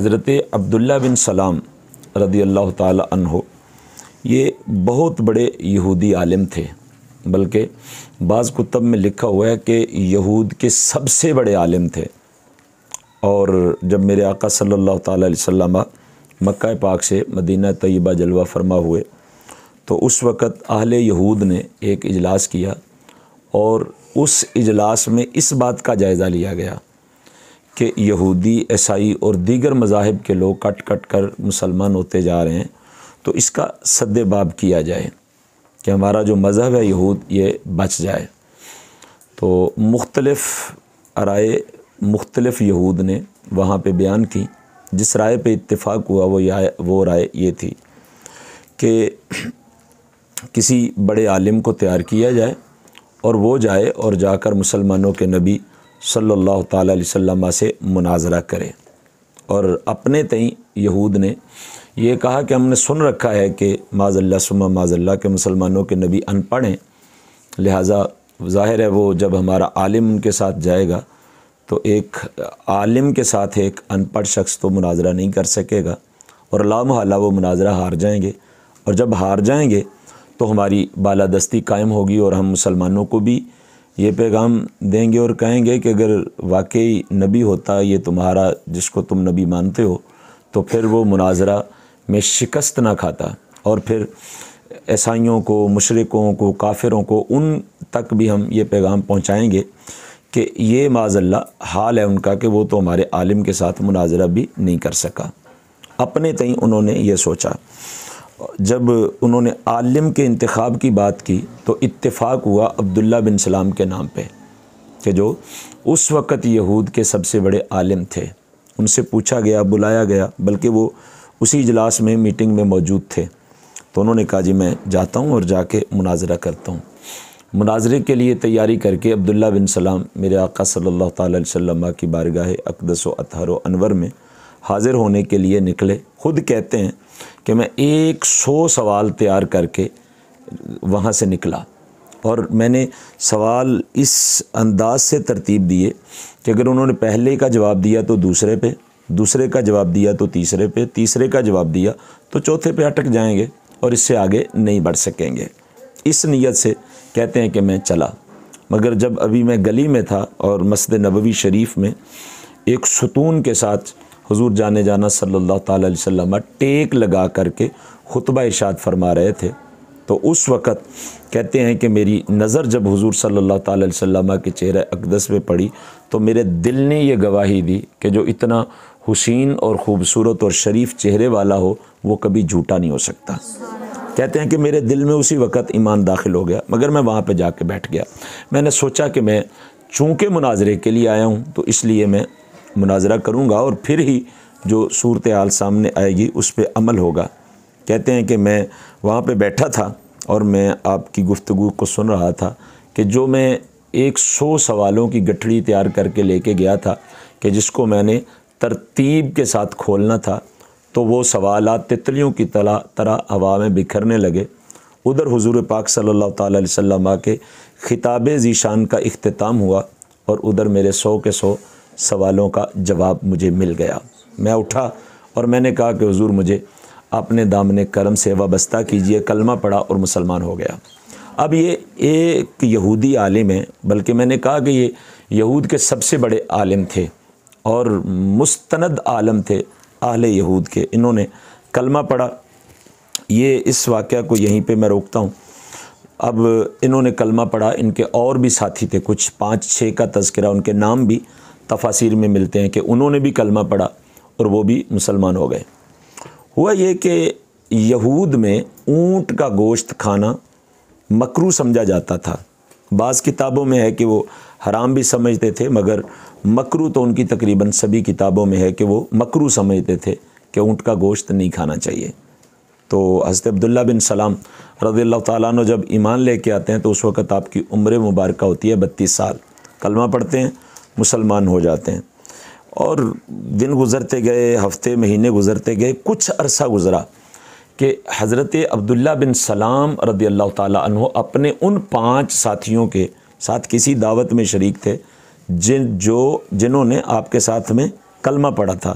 حضرت عبداللہ بن سلام رضی اللہ تعالی عنہ یہ بہت بڑے یہودی عالم تھے، بلکہ بعض کتب میں لکھا ہوا ہے کہ یہود کے سب سے بڑے عالم تھے۔ اور جب میرے آقا صلی اللہ تعالی علیہ وسلم مکہ پاک سے مدینہ طیبہ جلوہ فرما ہوئے تو اس وقت اہل یہود نے ایک اجلاس کیا، اور اس اجلاس میں اس بات کا جائزہ لیا گیا کہ یہودی، عیسائی اور دیگر مذاہب کے لوگ کٹ کٹ کر مسلمان ہوتے جا رہے ہیں، تو اس کا سد باب کیا جائے کہ ہمارا جو مذہب ہے یہود یہ بچ جائے۔ تو مختلف رائے مختلف یہود نے وہاں پہ بیان کی۔ جس رائے پہ اتفاق ہوا وہ رائے یہ تھی کہ کسی بڑے عالم کو تیار کیا جائے اور وہ جائے اور جا کر مسلمانوں کے نبی صلی اللہ تعالی علیہ وسلم سے مناظرہ کرے۔ اور اپنے تئیں یہود نے یہ کہا کہ ہم نے سن رکھا ہے کہ معاذ اللہ ثم معاذ اللہ کے مسلمانوں کے نبی ان پڑھ ہیں، لہٰذا ظاہر ہے وہ جب ہمارا عالم ان کے ساتھ جائے گا تو ایک عالم کے ساتھ ایک ان پڑھ شخص تو مناظرہ نہیں کر سکے گا، اور لا محالہ وہ مناظرہ ہار جائیں گے، اور جب ہار جائیں گے تو ہماری بالادستی قائم ہوگی اور ہم مسلمانوں کو بھی یہ پیغام دیں گے اور کہیں گے کہ اگر واقعی نبی ہوتا یہ تمہارا جس کو تم نبی مانتے ہو تو پھر وہ مناظرہ میں شکست نہ کھاتا، اور پھر عیسائیوں کو، مشرکوں کو، کافروں کو ان تک بھی ہم یہ پیغام پہنچائیں گے کہ یہ معاذ اللہ حال ہے ان کا کہ وہ تو ہمارے عالم کے ساتھ مناظرہ بھی نہیں کر سکا۔ اپنے تئیں انہوں نے یہ سوچا۔ جب انہوں نے عالم کے انتخاب کی بات کی تو اتفاق ہوا عبداللہ بن سلام کے نام پہ، کہ جو اس وقت یہود کے سب سے بڑے عالم تھے۔ ان سے پوچھا گیا، بلایا گیا، بلکہ وہ اسی اجلاس میں میٹنگ میں موجود تھے، تو انہوں نے کہا جی میں جاتا ہوں اور جا کے مناظرہ کرتا ہوں۔ مناظرے کے لیے تیاری کر کے عبداللہ بن سلام میرے آقا صلی اللہ تعالی علیہ وسلم کی بارگاہ اقدس و اطہر و انور میں حاضر ہونے کے لیے نکلے۔ خود کہتے ہیں کہ میں 100 سوال تیار کر کے وہاں سے نکلا، اور میں نے سوال اس انداز سے ترتیب دیے کہ اگر انہوں نے پہلے کا جواب دیا تو دوسرے پہ، دوسرے کا جواب دیا تو تیسرے پہ، تیسرے کا جواب دیا تو چوتھے پہ اٹک جائیں گے اور اس سے آگے نہیں بڑھ سکیں گے۔ اس نیت سے کہتے ہیں کہ میں چلا، مگر جب ابھی میں گلی میں تھا اور مسجد نبوی شریف میں ایک ستون کے ساتھ حضور جانے جانا صلی اللہ تعالی علیہ وسلم ٹیک لگا کر کے خطبہ ارشاد فرما رہے تھے، تو اس وقت کہتے ہیں کہ میری نظر جب حضور صلی اللہ تعالی علیہ وسلم کے چہرہ اقدس پہ پڑی تو میرے دل نے یہ گواہی دی کہ جو اتنا حسین اور خوبصورت اور شریف چہرے والا ہو وہ کبھی جھوٹا نہیں ہو سکتا۔ کہتے ہیں کہ میرے دل میں اسی وقت ایمان داخل ہو گیا، مگر میں وہاں پہ جا کے بیٹھ گیا۔ میں نے سوچا کہ میں چونکہ مناظرے کے لیے آیا ہوں تو اس لیے میں مناظرہ کروں گا، اور پھر ہی جو صورتحال سامنے آئے گی اس پہ عمل ہوگا۔ کہتے ہیں کہ میں وہاں پہ بیٹھا تھا اور میں آپ کی گفتگو کو سن رہا تھا کہ جو میں 100 سوالوں کی گٹھڑی تیار کر کے لے کے گیا تھا کہ جس کو میں نے ترتیب کے ساتھ کھولنا تھا، تو وہ سوالات تتلیوں کی طرح ہوا میں بکھرنے لگے۔ ادھر حضور پاک صلی اللہ تعالی علیہ وسلم کے خطاب ذیشان کا اختتام ہوا، اور ادھر میرے 100 کے 100 سوالوں کا جواب مجھے مل گیا۔ میں اٹھا اور میں نے کہا کہ حضور مجھے اپنے دامن کرم سے وابستہ کیجئے، کلمہ پڑھا اور مسلمان ہو گیا۔ اب یہ ایک یہودی عالم ہے، بلکہ میں نے کہا کہ یہ یہود کے سب سے بڑے عالم تھے اور مستند عالم تھے اہل یہود کے۔ انہوں نے کلمہ پڑھا۔ یہ اس واقعہ کو یہیں پہ میں روکتا ہوں۔ اب انہوں نے کلمہ پڑھا، ان کے اور بھی ساتھی تھے، کچھ 5-6 کا تذکرہ ان کے نام بھی تفاسیر میں ملتے ہیں کہ انہوں نے بھی کلمہ پڑھا اور وہ بھی مسلمان ہو گئے۔ ہوا یہ کہ یہود میں اونٹ کا گوشت کھانا مکروہ سمجھا جاتا تھا۔ بعض کتابوں میں ہے کہ وہ حرام بھی سمجھتے تھے، مگر مکروہ تو ان کی تقریباً سبھی کتابوں میں ہے کہ وہ مکروہ سمجھتے تھے کہ اونٹ کا گوشت نہیں کھانا چاہیے۔ تو حضرت عبداللہ بن سلام رضی اللہ تعالیٰ عنہ جب ایمان لے کے آتے ہیں تو اس وقت آپ کی عمر مبارکہ ہوتی ہے 32 سال، کلمہ پڑھتے ہیں، مسلمان ہو جاتے ہیں، اور دن گزرتے گئے، ہفتے مہینے گزرتے گئے، کچھ عرصہ گزرا کہ حضرت عبداللہ بن سلام رضی اللہ تعالیٰ عنہ اپنے ان 5 ساتھیوں کے ساتھ کسی دعوت میں شریک تھے جنہوں نے آپ کے ساتھ میں کلمہ پڑھا تھا،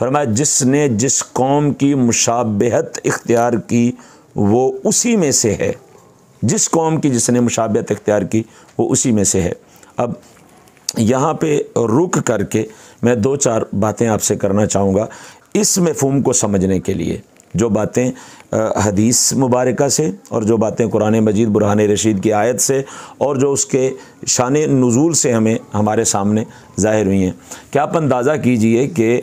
فرمایا جس نے جس قوم کی مشابہت اختیار کی وہ اسی میں سے ہے، جس قوم کی جس نے مشابہت اختیار کی وہ اسی میں سے ہے۔ اب یہاں پہ رک کر کے میں 2-4 باتیں آپ سے کرنا چاہوں گا اس مفہوم کو سمجھنے کے لیے، جو باتیں حدیث مبارکہ سے اور جو باتیں قرآن مجید برہان رشید کی آیت سے اور جو اس کے شان نزول سے ہمارے سامنے ظاہر ہوئی ہیں کہ آپ اندازہ کیجئے کہ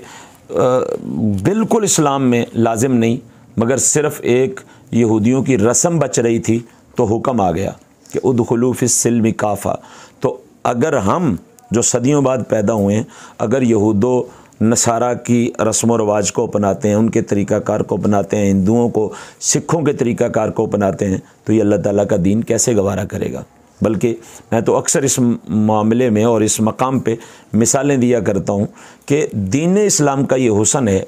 بالکل اسلام میں لازم نہیں مگر صرف ایک یہودیوں کی رسم بچ رہی تھی تو حکم آ گیا کہ ادخلوا فی السلم کافہ۔ تو اگر ہم جو صدیوں بعد پیدا ہوئے ہیں اگر یہود و نصارہ کی رسم و رواج کو اپناتے ہیں، ان کے طریقہ کار کو اپناتے ہیں، ہندوؤں کو سکھوں کے طریقہ کار کو اپناتے ہیں، تو یہ اللہ تعالیٰ کا دین کیسے گوارا کرے گا؟ بلکہ میں تو اکثر اس معاملے میں اور اس مقام پہ مثالیں دیا کرتا ہوں کہ دین اسلام کا یہ حسن ہے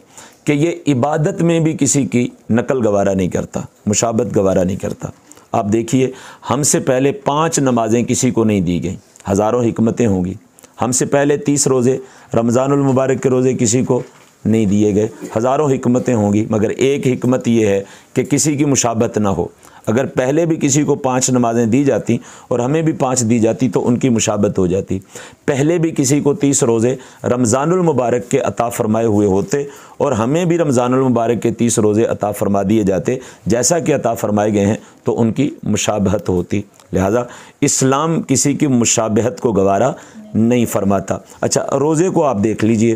کہ یہ عبادت میں بھی کسی کی نقل گوارا نہیں کرتا، مشابہت گوارا نہیں کرتا۔ آپ دیکھیے ہم سے پہلے 5 نمازیں کسی کو نہیں دی گئیں، ہزاروں حکمتیں ہوں گی۔ ہم سے پہلے 30 روزے رمضان المبارک کے روزے کسی کو نہیں دیے گئے، ہزاروں حکمتیں ہوں گی، مگر ایک حکمت یہ ہے کہ کسی کی مشابہت نہ ہو۔ اگر پہلے بھی کسی کو 5 نمازیں دی جاتی اور ہمیں بھی 5 دی جاتی تو ان کی مشابہت ہو جاتی۔ پہلے بھی کسی کو 30 روزے رمضان المبارک کے عطا فرمائے ہوئے ہوتے اور ہمیں بھی رمضان المبارک کے 30 روزے عطا فرما دیے جاتے جیسا کہ عطا فرمائے گئے ہیں تو ان کی مشابہت ہوتی۔ لہذا اسلام کسی کی مشابہت کو گوارا نہیں فرماتا۔ اچھا، روزے کو آپ دیکھ لیجئے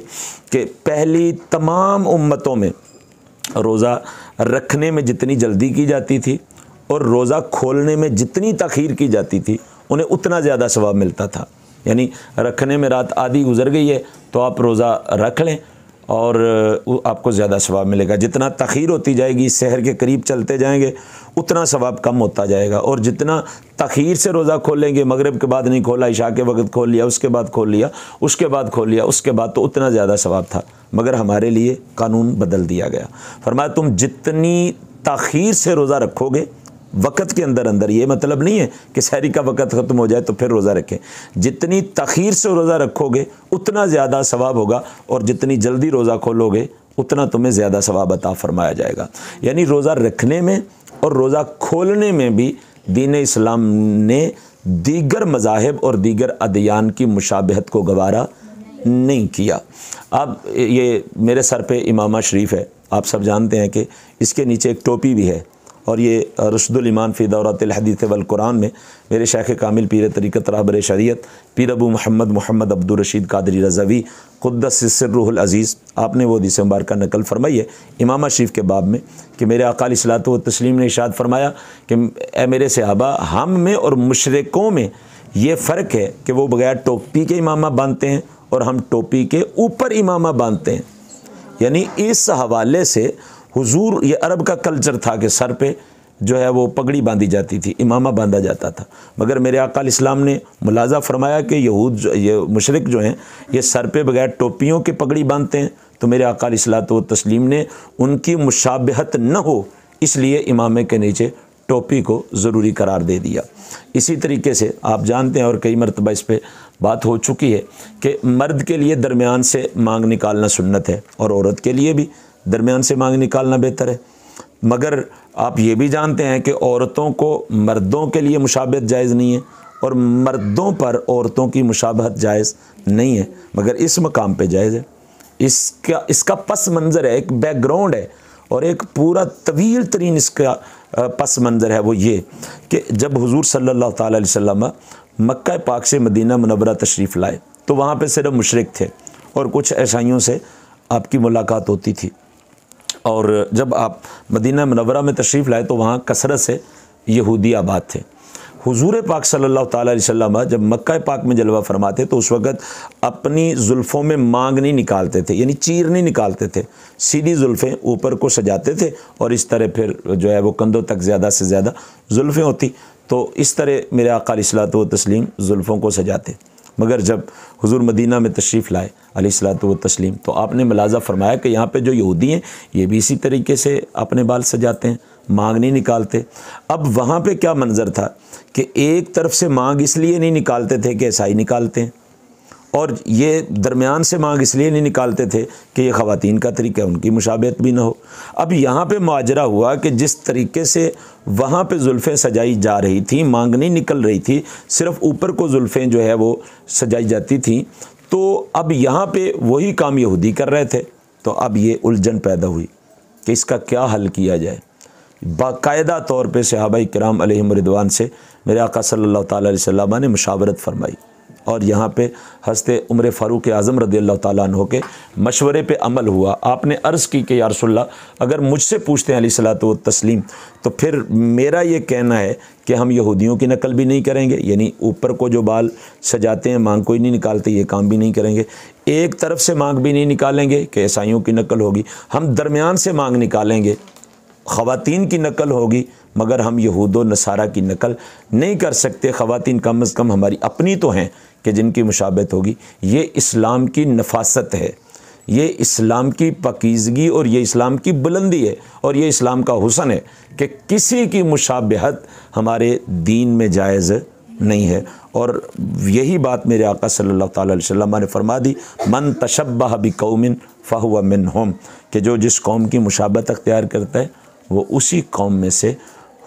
کہ پہلی تمام امتوں میں روزہ رکھنے میں جتنی جلدی کی جاتی تھی اور روزہ کھولنے میں جتنی تاخیر کی جاتی تھی انہیں اتنا زیادہ ثواب ملتا تھا۔ یعنی رکھنے میں رات آدھی گزر گئی ہے تو آپ روزہ رکھ لیں اور آپ کو زیادہ ثواب ملے گا۔ جتنا تاخیر ہوتی جائے گی، سحر کے قریب چلتے جائیں گے، اتنا ثواب کم ہوتا جائے گا، اور جتنا تاخیر سے روزہ کھولیں گے، مغرب کے بعد نہیں کھولا، عشاء کے وقت کھول لیا، اس کے بعد کھول لیا، اس کے بعد کھول لیا، اس کے بعد تو اتنا زیادہ ثواب تھا۔ مگر ہمارے لیے قانون بدل دیا گیا، فرمایا تم جتنی تاخیر سے روزہ رکھو گے وقت کے اندر اندر، یہ مطلب نہیں ہے کہ سحری کا وقت ختم ہو جائے تو پھر روزہ رکھیں، جتنی تاخیر سے روزہ رکھو گے اتنا زیادہ ثواب ہوگا، اور جتنی جلدی روزہ کھولو گے اتنا تمہیں زیادہ ثواب عطا فرمایا جائے گا۔ یعنی روزہ رکھنے میں اور روزہ کھولنے میں بھی دین اسلام نے دیگر مذاہب اور دیگر ادیان کی مشابہت کو گوارا نہیں کیا۔ اب یہ میرے سر پہ امامہ شریف ہے، آپ سب جانتے ہیں کہ اس کے نیچے ایک ٹوپی بھی ہے، اور یہ رشد الایمان فی دورۃ الحدیث والقرآن میں میرے شیخ کامل پیر طریقت رہبر شریعت پیر ابو محمد عبد الرشید قادری رضوی قدس سرہ العزیز، آپ نے وہ حدیث مبارکہ نقل فرمائی ہے امامہ شریف کے باب میں کہ میرے آقا علیہ الصلوۃ والتسلیم نے ارشاد فرمایا کہ اے میرے صحابہ، ہم میں اور مشرکوں میں یہ فرق ہے کہ وہ بغیر ٹوپی کے امامہ باندھتے ہیں اور ہم ٹوپی کے اوپر امامہ باندھتے ہیں۔ یعنی اس حوالے سے حضور، یہ عرب کا کلچر تھا کہ سر پہ جو ہے وہ پگڑی باندھی جاتی تھی، امامہ باندھا جاتا تھا، مگر میرے آقا علیہ السلام نے ملاحظہ فرمایا کہ یہ مشرک جو ہیں یہ سر پہ بغیر ٹوپیوں کے پگڑی باندھتے ہیں، تو میرے آقا علیہ الصلوۃ والتسلیم نے ان کی مشابہت نہ ہو اس لیے امامے کے نیچے ٹوپی کو ضروری قرار دے دیا۔ اسی طریقے سے آپ جانتے ہیں اور کئی مرتبہ اس پہ بات ہو چکی ہے کہ مرد کے لیے درمیان سے مانگ نکالنا سنت ہے اور عورت کے لیے بھی درمیان سے مانگ نکالنا بہتر ہے، مگر آپ یہ بھی جانتے ہیں کہ عورتوں کو مردوں کے لیے مشابہت جائز نہیں ہے اور مردوں پر عورتوں کی مشابہت جائز نہیں ہے، مگر اس مقام پہ جائز ہے۔ اس کا پس منظر ہے، ایک بیک گراؤنڈ ہے اور ایک پورا طویل ترین اس کا پس منظر ہے، وہ یہ کہ جب حضور صلی اللہ تعالیٰ علیہ وسلم مکہ پاک سے مدینہ منورہ تشریف لائے تو وہاں پہ صرف مشرک تھے اور کچھ عیسائیوں سے آپ کی ملاقات ہوتی تھی، اور جب آپ مدینہ منورہ میں تشریف لائے تو وہاں کثرت سے یہودی آباد تھے۔ حضور پاک صلی اللہ تعالیٰ علیہ وسلم جب مکہ پاک میں جلوہ فرماتے تو اس وقت اپنی زلفوں میں مانگ نہیں نکالتے تھے، یعنی چیر نہیں نکالتے تھے، سیدھی زلفیں اوپر کو سجاتے تھے اور اس طرح پھر جو ہے وہ کندھوں تک زیادہ سے زیادہ زلفیں ہوتی، تو اس طرح میرے آقا علیہ الصلوۃ والتسلیم زلفوں کو سجاتے۔ مگر جب حضور مدینہ میں تشریف لائے علیہ الصلوۃ والتسلیم تو آپ نے ملاحظہ فرمایا کہ یہاں پہ جو یہودی ہیں یہ بھی اسی طریقے سے اپنے بال سجاتے ہیں، مانگ نہیں نکالتے۔ اب وہاں پہ کیا منظر تھا کہ ایک طرف سے مانگ اس لیے نہیں نکالتے تھے کہ عیسائی نکالتے ہیں، اور یہ درمیان سے مانگ اس لیے نہیں نکالتے تھے کہ یہ خواتین کا طریقہ ہے، ان کی مشابہت بھی نہ ہو۔ اب یہاں پہ ماجرا ہوا کہ جس طریقے سے وہاں پہ زلفیں سجائی جا رہی تھیں، مانگ نہیں نکل رہی تھی، صرف اوپر کو زلفیں جو ہے وہ سجائی جاتی تھیں، تو اب یہاں پہ وہی کام یہودی کر رہے تھے۔ تو اب یہ الجھن پیدا ہوئی کہ اس کا کیا حل کیا جائے۔ باقاعدہ طور پہ صحابہ کرام علیہم رضوان سے میرے آقا صلی اللہ تعالیٰ علیہ وسلم نے مشاورت فرمائی، اور یہاں پہ حضرت عمر فاروق اعظم رضی اللہ تعالیٰ عنہ کے مشورے پہ عمل ہوا۔ آپ نے عرض کی کہ یا رسول اللہ، اگر مجھ سے پوچھتے ہیں علیہ الصلوۃ والتسلیم، تو پھر میرا یہ کہنا ہے کہ ہم یہودیوں کی نقل بھی نہیں کریں گے، یعنی اوپر کو جو بال سجاتے ہیں مانگ کوئی نہیں نکالتے، یہ کام بھی نہیں کریں گے۔ ایک طرف سے مانگ بھی نہیں نکالیں گے کہ عیسائیوں کی نقل ہوگی، ہم درمیان سے مانگ نکالیں گے، خواتین کی نقل ہوگی، مگر ہم یہود و نصارہ کی نقل نہیں کر سکتے۔ خواتین کم از کم ہماری اپنی تو ہیں کہ جن کی مشابہت ہوگی۔ یہ اسلام کی نفاست ہے، یہ اسلام کی پاکیزگی اور یہ اسلام کی بلندی ہے، اور یہ اسلام کا حسن ہے کہ کسی کی مشابہت ہمارے دین میں جائز نہیں ہے۔ اور یہی بات میرے آقا صلی اللہ تعالیٰ علیہ وسلم نے فرما دی، من تشبہ بقوم فہو منہم، کہ جو جس قوم کی مشابہت اختیار کرتا ہے وہ اسی قوم میں سے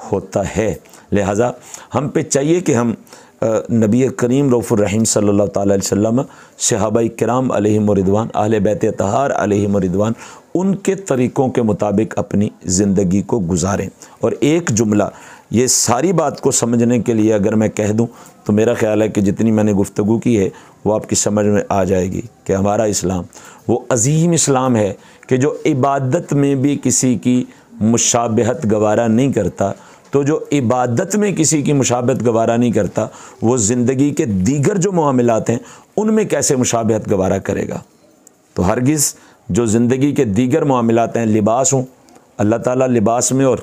ہوتا ہے۔ لہٰذا ہم پہ چاہیے کہ ہم نبی کریم رؤوف الرحیم صلی اللہ تعالیٰ علیہ وسلم، صحابہ کرام علیہم رضوان، اہل بیت اطہار علیہم رضوان، ان کے طریقوں کے مطابق اپنی زندگی کو گزاریں۔ اور ایک جملہ، یہ ساری بات کو سمجھنے کے لیے اگر میں کہہ دوں تو میرا خیال ہے کہ جتنی میں نے گفتگو کی ہے وہ آپ کی سمجھ میں آ جائے گی کہ ہمارا اسلام وہ عظیم اسلام ہے کہ جو عبادت میں بھی کسی کی مشابہت گوارا نہیں کرتا، تو جو عبادت میں کسی کی مشابہت گوارا نہیں کرتا، وہ زندگی کے دیگر جو معاملات ہیں ان میں کیسے مشابہت گوارا کرے گا؟ تو ہرگز جو زندگی کے دیگر معاملات ہیں، لباس ہوں، اللہ تعالیٰ لباس میں اور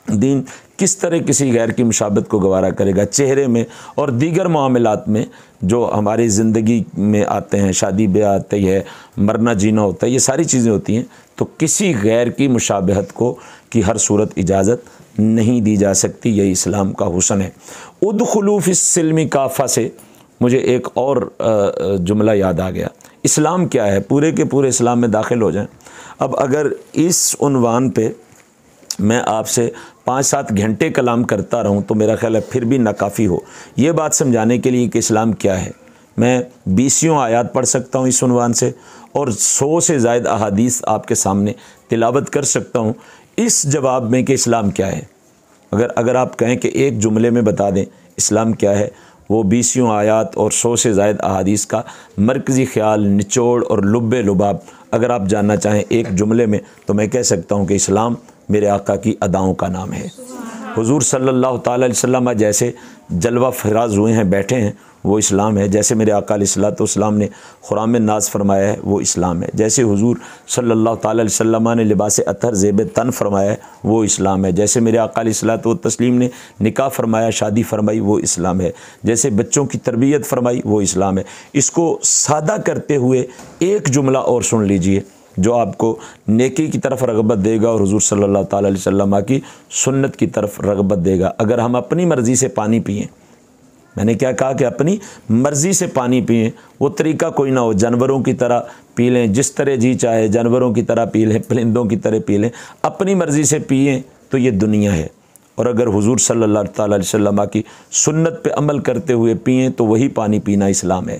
دین کس طرح کسی غیر کی مشابہت کو گوارا کرے گا؟ چہرے میں اور دیگر معاملات میں جو ہماری زندگی میں آتے ہیں، شادی بیاہ آتی ہے، مرنا جینا ہوتا ہے، یہ ساری چیزیں ہوتی ہیں، تو کسی غیر کی مشابہت کو کی ہر صورت اجازت نہیں دی جا سکتی۔ یہ اسلام کا حسن ہے۔ ادخلوا فی السلم کافہ سے مجھے ایک اور جملہ یاد آ گیا۔ اسلام کیا ہے؟ پورے کے پورے اسلام میں داخل ہو جائیں۔ اب اگر اس عنوان پہ میں آپ سے 5-7 گھنٹے کلام کرتا رہوں تو میرا خیال ہے پھر بھی ناکافی ہو یہ بات سمجھانے کے لیے کہ اسلام کیا ہے۔ میں 20 آیات پڑھ سکتا ہوں اس عنوان سے، اور 100 سے زائد احادیث آپ کے سامنے تلاوت کر سکتا ہوں اس جواب میں کہ اسلام کیا ہے۔ اگر آپ کہیں کہ ایک جملے میں بتا دیں اسلام کیا ہے، وہ 20 آیات اور 100 سے زائد احادیث کا مرکزی خیال، نچوڑ اور لب لباب اگر آپ جاننا چاہیں ایک جملے میں، تو میں کہہ سکتا ہوں کہ اسلام میرے آقا کی اداؤں کا نام ہے۔ حضور صلی اللہ تعالیٰ علیہ وسلم جیسے جلوہ فراز ہوئے ہیں، بیٹھے ہیں، وہ اسلام ہے۔ جیسے میرے آقا علیہ الصلوۃ والسلام نے خرام میں ناز فرمایا ہے، وہ اسلام ہے۔ جیسے حضور صلی اللہ تعالیٰ علیہ وسلم نے لباس اطہر زیب تن فرمایا ہے، وہ اسلام ہے۔ جیسے میرے آقا علیہ الصلوۃ والتسلیم نے نکاح فرمایا، شادی فرمائی، وہ اسلام ہے۔ جیسے بچوں کی تربیت فرمائی، وہ اسلام ہے۔ اس کو سادہ کرتے ہوئے ایک جملہ اور سن لیجئے جو آپ کو نیکی کی طرف رغبت دے گا اور حضور صلی اللہ تعالیٰ علیہ وسلم کی سنت کی طرف رغبت دے گا۔ اگر ہم اپنی مرضی سے پانی پئیں، میں نے کیا کہا کہ اپنی مرضی سے پانی پئیں، وہ طریقہ کوئی نہ ہو، جانوروں کی طرح پی لیں، جس طرح جی چاہے جانوروں کی طرح پی لیں، پرندوں کی طرح پی لیں، اپنی مرضی سے پئیں تو یہ دنیا ہے۔ اور اگر حضور صلی اللہ تعالیٰ علیہ وسلم کی سنت پہ عمل کرتے ہوئے پئیں تو وہی پانی پینا اسلام ہے۔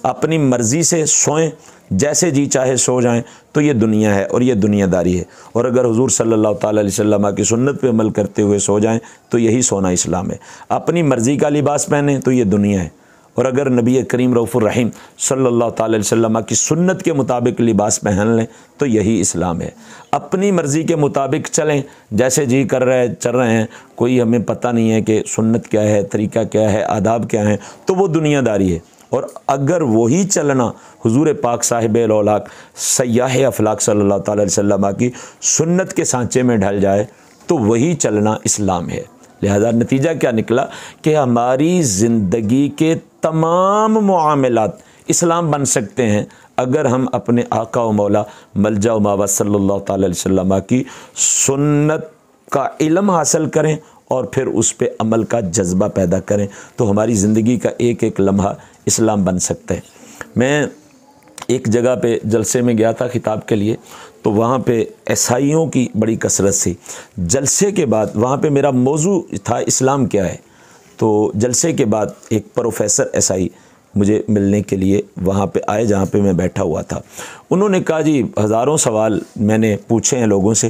اپنی مرضی سے سوئیں، جیسے جی چاہے سو جائیں تو یہ دنیا ہے اور یہ دنیا داری ہے۔ اور اگر حضور صلی اللہ تعالیٰ علیہ وسلم کی سنت پہ عمل کرتے ہوئے سو جائیں تو یہی سونا اسلام ہے۔ اپنی مرضی کا لباس پہنیں تو یہ دنیا ہے، اور اگر نبی کریم رؤوف الرحیم صلی اللہ تعالیٰ علیہ وسلم کی سنت کے مطابق لباس پہن لیں تو یہی اسلام ہے۔ اپنی مرضی کے مطابق چلیں، جیسے جی کر رہے چل رہے ہیں، کوئی ہمیں پتہ نہیں ہے کہ سنت کیا ہے، طریقہ کیا ہے، آداب کیا ہیں، تو وہ دنیا داری ہے۔ اور اگر وہی چلنا حضور پاک صاحب الاولاق سیاح افلاق صلی اللہ تعالیٰ علیہ وسلم کی سنت کے سانچے میں ڈھل جائے تو وہی چلنا اسلام ہے۔ لہذا نتیجہ کیا نکلا کہ ہماری زندگی کے تمام معاملات اسلام بن سکتے ہیں اگر ہم اپنے آقا و مولا ملجا و ماوا صلی اللہ تعالیٰ علیہ وسلم کی سنت کا علم حاصل کریں اور پھر اس پہ عمل کا جذبہ پیدا کریں، تو ہماری زندگی کا ایک ایک لمحہ اسلام بن سکتا ہے۔ میں ایک جگہ پہ جلسے میں گیا تھا خطاب کے لیے، تو وہاں پہ عیسائیوں کی بڑی کثرت سی۔ جلسے کے بعد وہاں پہ میرا موضوع تھا اسلام کیا ہے، تو جلسے کے بعد ایک پروفیسر عیسائی مجھے ملنے کے لیے وہاں پہ آئے جہاں پہ میں بیٹھا ہوا تھا۔ انہوں نے کہا جی ہزاروں سوال میں نے پوچھے ہیں لوگوں سے،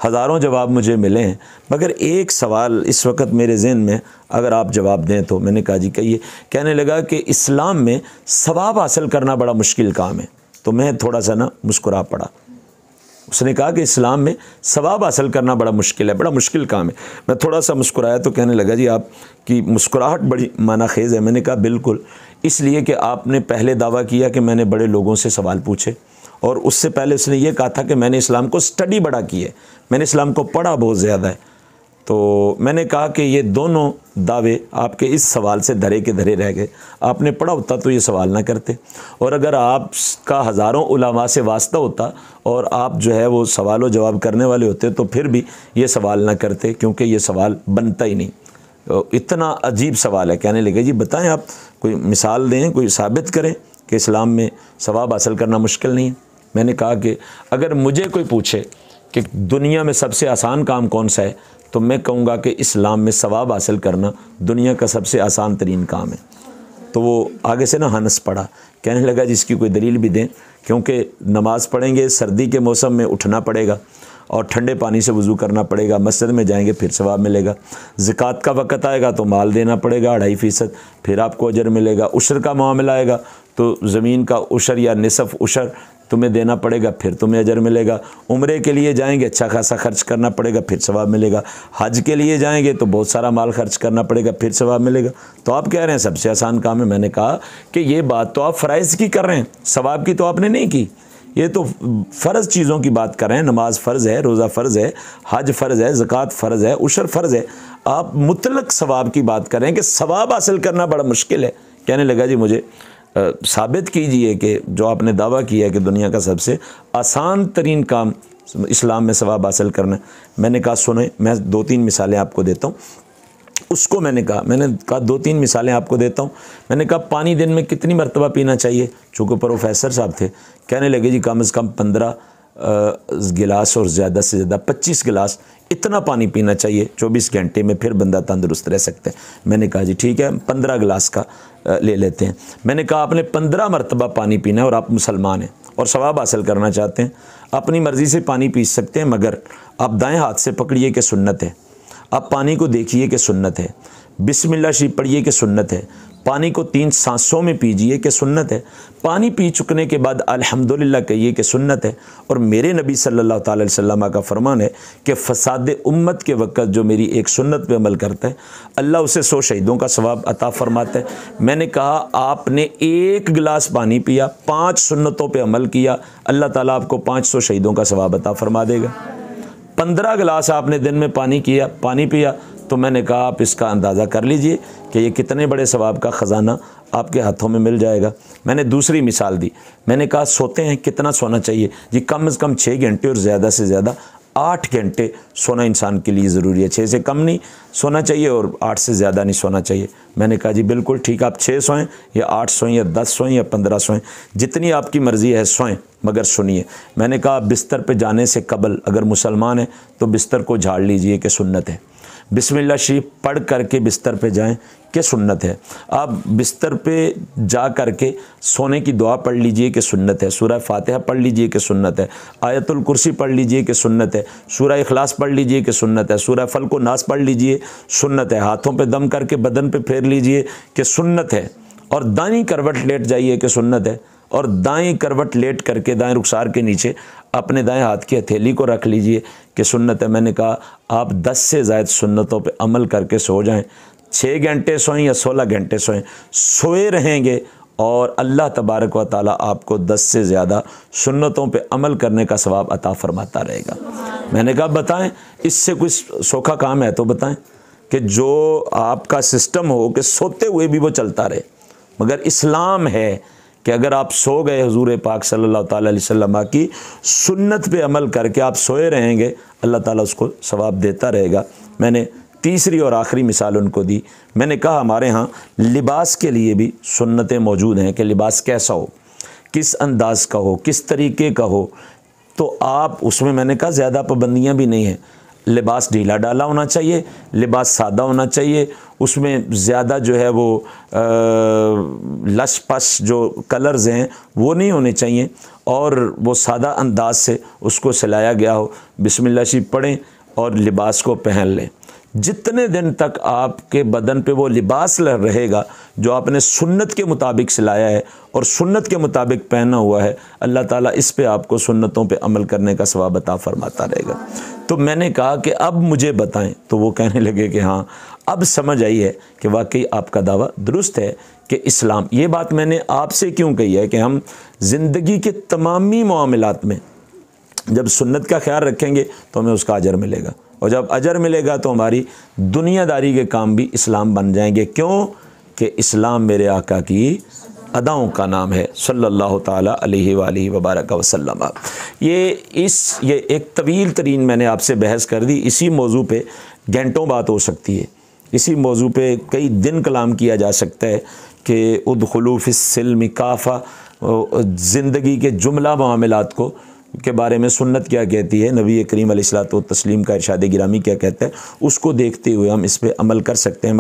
ہزاروں جواب مجھے ملے ہیں، مگر ایک سوال اس وقت میرے ذہن میں اگر آپ جواب دیں تو۔ میں نے کہا جی کہیے۔ کہنے لگا کہ اسلام میں ثواب حاصل کرنا بڑا مشکل کام ہے۔ تو میں تھوڑا سا مسکرا پڑا۔ اس نے کہا کہ اسلام میں ثواب حاصل کرنا بڑا مشکل ہے، بڑا مشکل کام ہے۔ میں تھوڑا سا مسکرایا تو کہنے لگا جی آپ کی مسکراہٹ بڑی معنی خیز ہے۔ میں نے کہا بالکل، اس لیے کہ آپ نے پہلے دعویٰ کیا کہ میں نے بڑے لوگوں سے سوال پوچھے، اور اس سے پہلے اس نے یہ کہا تھا کہ میں نے اسلام کو اسٹڈی بڑا کی ہے، میں نے اسلام کو پڑھا بہت زیادہ ہے۔ تو میں نے کہا کہ یہ دونوں دعوے آپ کے اس سوال سے دھرے کے دھرے رہ گئے، آپ نے پڑھا ہوتا تو یہ سوال نہ کرتے، اور اگر آپ کا ہزاروں علماء سے واسطہ ہوتا اور آپ جو ہے وہ سوال و جواب کرنے والے ہوتے تو پھر بھی یہ سوال نہ کرتے، کیونکہ یہ سوال بنتا ہی نہیں۔ اتنا عجیب سوال ہے۔ کہنے لگے جی بتائیں، آپ کوئی مثال دیں، کوئی ثابت کریں کہ اسلام میں ثواب حاصل کرنا مشکل نہیں ہے۔ میں نے کہا کہ اگر مجھے کوئی پوچھے کہ دنیا میں سب سے آسان کام کون سا ہے، تو میں کہوں گا کہ اسلام میں ثواب حاصل کرنا دنیا کا سب سے آسان ترین کام ہے۔ تو وہ آگے سے ہنس پڑا، کہنے لگا جس کی کوئی دلیل بھی دیں، کیونکہ نماز پڑھیں گے سردی کے موسم میں اٹھنا پڑے گا اور ٹھنڈے پانی سے وضو کرنا پڑے گا، مسجد میں جائیں گے پھر ثواب ملے گا، زکوٰۃ کا وقت آئے گا تو مال دینا پڑے گا 2.5%، پھر آپ کو اجر ملے گا، عشر کا معاملہ آئے گا تو زمین کا عشر یا نصف عشر تمہیں دینا پڑے گا، پھر تمہیں اجر ملے گا، عمرے کے لیے جائیں گے اچھا خاصا خرچ کرنا پڑے گا، پھر ثواب ملے گا، حج کے لیے جائیں گے تو بہت سارا مال خرچ کرنا پڑے گا، پھر ثواب ملے گا۔ تو آپ کہہ رہے ہیں سب سے آسان کام ہے۔ میں نے کہا کہ یہ بات تو آپ فرائض کی کر رہے ہیں، ثواب کی تو آپ نے نہیں کی، یہ تو فرض چیزوں کی بات کر رہے ہیں۔ نماز فرض ہے، روزہ فرض ہے، حج فرض ہے، زکوٰۃ فرض ہے، عشر فرض ہے، آپ مطلق ثواب کی بات کر رہے ہیں کہ ثواب حاصل کرنا بڑا مشکل ہے۔ کہنے لگا جی مجھے ثابت کیجئے کہ جو آپ نے دعویٰ کیا ہے کہ دنیا کا سب سے آسان ترین کام اسلام میں ثواب حاصل کرنا ہے۔ میں نے کہا سنیں، میں 2-3 مثالیں آپ کو دیتا ہوں۔ اس کو میں نے کہا 2-3 مثالیں آپ کو دیتا ہوں۔ میں نے کہا پانی دن میں کتنی مرتبہ پینا چاہیے، چونکہ پروفیسر صاحب تھے۔ کہنے لگے جی کم از کم 15 گلاس اور زیادہ سے زیادہ 25 گلاس، اتنا پانی پینا چاہیے 24 گھنٹے میں، پھر بندہ تندرست رہ سکتا ہے۔ میں نے کہا جی ٹھیک ہے 15 گلاس کا لے لیتے ہیں۔ میں نے کہا آپ نے 15 مرتبہ پانی پینا ہے اور آپ مسلمان ہیں اور ثواب حاصل کرنا چاہتے ہیں، اپنی مرضی سے پانی پی سکتے ہیں، مگر آپ دائیں ہاتھ سے پکڑیے کہ سنت ہے، آپ پانی کو دیکھیے کہ سنت ہے، بسم اللہ شریف پڑھیے کہ سنت ہے، پانی کو 3 سانسوں میں پیجئے کہ سنت ہے، پانی پی چکنے کے بعد الحمدللہ کہیے کہ سنت ہے۔ اور میرے نبی صلی اللہ تعالی علیہ وسلم کا فرمان ہے کہ فساد امت کے وقت جو میری ایک سنت پہ عمل کرتا ہے اللہ اسے 100 شہیدوں کا ثواب عطا فرماتا ہے۔ میں نے کہا آپ نے 1 گلاس پانی پیا، 5 سنتوں پہ عمل کیا، اللہ تعالیٰ آپ کو 500 شہیدوں کا ثواب عطا فرما دے گا۔ 15 گلاس آپ نے دن میں پانی پیا، تو میں نے کہا آپ اس کا اندازہ کر لیجئے کہ یہ کتنے بڑے ثواب کا خزانہ آپ کے ہاتھوں میں مل جائے گا۔ میں نے دوسری مثال دی، میں نے کہا سوتے ہیں کتنا سونا چاہیے، جی کم از کم 6 گھنٹے اور زیادہ سے زیادہ 8 گھنٹے سونا انسان کے لیے ضروری ہے، 6 سے کم نہیں سونا چاہیے اور 8 سے زیادہ نہیں سونا چاہیے۔ میں نے کہا جی بالکل ٹھیک، آپ 6 سوئیں یا 8 سوئیں یا 10 سوئیں یا 15 سوئیں، جتنی آپ کی مرضی ہے سوئیں، مگر سنیے۔ میں نے کہا بستر پہ جانے سے قبل اگر مسلمان ہیں تو بستر کو جھاڑ لیجئے کہ سنت ہے، بسم اللہ شریف پڑھ کر کے بستر پہ جائیں کہ سنت ہے، آپ بستر پہ جا کر کے سونے کی دعا پڑھ لیجئے کہ سنت ہے، سورہ فاتحہ پڑھ لیجئے کہ سنت ہے، آیت الکرسی پڑھ لیجئے کہ سنت ہے، سورہ اخلاص پڑھ لیجئے کہ سنت ہے، سورہ فلق و ناس پڑھ لیجئے سنت ہے، ہاتھوں پہ دم کر کے بدن پہ پھیر لیجئے کہ سنت ہے، اور دائیں کروٹ لیٹ جائیے کہ سنت ہے، اور دائیں کروٹ لیٹ کر کے دائیں رخسار کے نیچے اپنے دائیں ہاتھ کی ہتھیلی کو رکھ لیجئے کہ سنت ہے۔ میں نے کہا آپ 10 سے زائد سنتوں پہ عمل کر کے سو جائیں، 6 گھنٹے سوئیں یا 16 گھنٹے سوئیں، سوئے رہیں گے اور اللہ تبارک و تعالیٰ آپ کو 10 سے زیادہ سنتوں پہ عمل کرنے کا ثواب عطا فرماتا رہے گا۔ میں نے کہا بتائیں اس سے کوئی سوکھا کام ہے تو بتائیں کہ جو آپ کا سسٹم ہو کہ سوتے ہوئے بھی وہ چلتا رہے، مگر اسلام ہے کہ اگر آپ سو گئے حضور پاک صلی اللہ تعالیٰ علیہ وسلم کی سنت پہ عمل کر کے آپ سوئے رہیں گے، اللہ تعالیٰ اس کو ثواب دیتا رہے گا۔ میں نے تیسری اور آخری مثال ان کو دی، میں نے کہا ہمارے ہاں لباس کے لیے بھی سنتیں موجود ہیں کہ لباس کیسا ہو۔ کس انداز کا ہو، کس طریقے کا ہو، تو آپ اس میں میں نے کہا زیادہ پابندیاں بھی نہیں ہیں۔ لباس ڈھیلا ڈالا ہونا چاہیے، لباس سادہ ہونا چاہیے، اس میں زیادہ جو ہے وہ لش پش جو کلرز ہیں وہ نہیں ہونے چاہیے، اور وہ سادہ انداز سے اس کو سلایا گیا ہو۔ بسم اللہ شریف پڑھیں اور لباس کو پہن لیں۔ جتنے دن تک آپ کے بدن پہ وہ لباس رہے گا جو آپ نے سنت کے مطابق سلایا ہے اور سنت کے مطابق پہنا ہوا ہے، اللہ تعالیٰ اس پہ آپ کو سنتوں پہ عمل کرنے کا ثواب عطا فرماتا رہے گا۔ تو میں نے کہا کہ اب مجھے بتائیں، تو وہ کہنے لگے کہ ہاں اب سمجھ آئی ہے کہ واقعی آپ کا دعویٰ درست ہے کہ اسلام، یہ بات میں نے آپ سے کیوں کہی ہے کہ ہم زندگی کے تمامی معاملات میں جب سنت کا خیال رکھیں گے تو ہمیں اس کا اجر ملے گا، اور جب اجر ملے گا تو ہماری دنیا داری کے کام بھی اسلام بن جائیں گے۔ کیوں کہ اسلام میرے آقا کی اداؤں کا نام ہے صلی اللہ تعالیٰ علیہ وآلہ وبارک وسلم۔ یہ ایک طویل ترین میں نے آپ سے بحث کر دی، اسی موضوع پہ گھنٹوں بات ہو سکتی ہے، اسی موضوع پہ کئی دن کلام کیا جا سکتا ہے کہ ادخلوا فی السلم کافہ، زندگی کے جملہ معاملات کو کے بارے میں سنت کیا کہتی ہے، نبی کریم علیہ الصلوۃ والتسلیم کا ارشاد گرامی کیا کہتا ہے، اس کو دیکھتے ہوئے ہم اس پہ عمل کر سکتے ہیں۔